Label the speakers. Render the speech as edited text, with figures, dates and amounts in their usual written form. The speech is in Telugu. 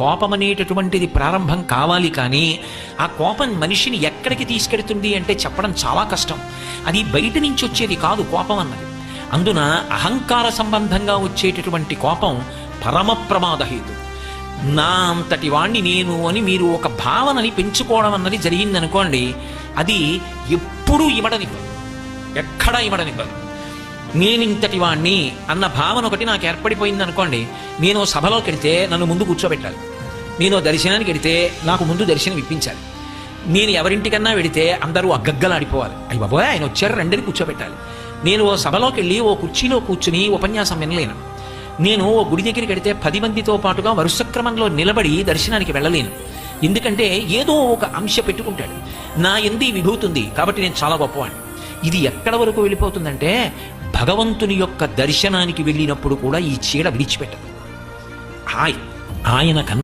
Speaker 1: కోపం అనేటటువంటిది ప్రారంభం కావాలి, కానీ ఆ కోపం మనిషిని ఎక్కడికి తీసుకెడుతుంది అంటే చెప్పడం చాలా కష్టం. అది బయట నుంచి వచ్చేది కాదు కోపం అన్నది. అందున అహంకార సంబంధంగా వచ్చేటటువంటి కోపం పరమ ప్రమాదహేతు. నా అంతటి వాణ్ణి నేను అని మీరు ఒక భావనని పెంచుకోవడం అన్నది జరిగిందనుకోండి, అది ఎప్పుడూ ఇమడనివ్వదు, ఎక్కడా ఇమడనివ్వదు. నేనింతటి వాణ్ణి అన్న భావన ఒకటి నాకు ఏర్పడిపోయింది అనుకోండి, నేను సభలోకి వెళితే నన్ను ముందు కూర్చోబెట్టాలి, నేను దర్శనానికి వెళితే నాకు ముందు దర్శనం ఇప్పించాలి, నేను ఎవరింటికన్నా వెళితే అందరూ అగ్గగ్గలాడిపోవాలి, అయ్యి బాబోయ్ ఆయన వచ్చారు రెండని కూర్చోబెట్టాలి. నేను ఓ సభలోకి వెళ్ళి ఓ కుర్చీలో కూర్చుని ఉపన్యాసం వినలేను. నేను ఓ గుడి దగ్గరికి వెళితే 10 మందితో పాటుగా వరుస క్రమంలో నిలబడి దర్శనానికి వెళ్ళలేను. ఎందుకంటే ఏదో ఒక అంశ పెట్టుకుంటాడు, నా ఎందు విభూతి ఉంది కాబట్టి నేను చాలా గొప్పవాడిని. ఇది ఎక్కడ వరకు వెళ్ళిపోతుందంటే భగవంతుని యొక్క దర్శనానికి వెళ్ళినప్పుడు కూడా ఈ చీడ విడిచిపెట్టదు. ఆయన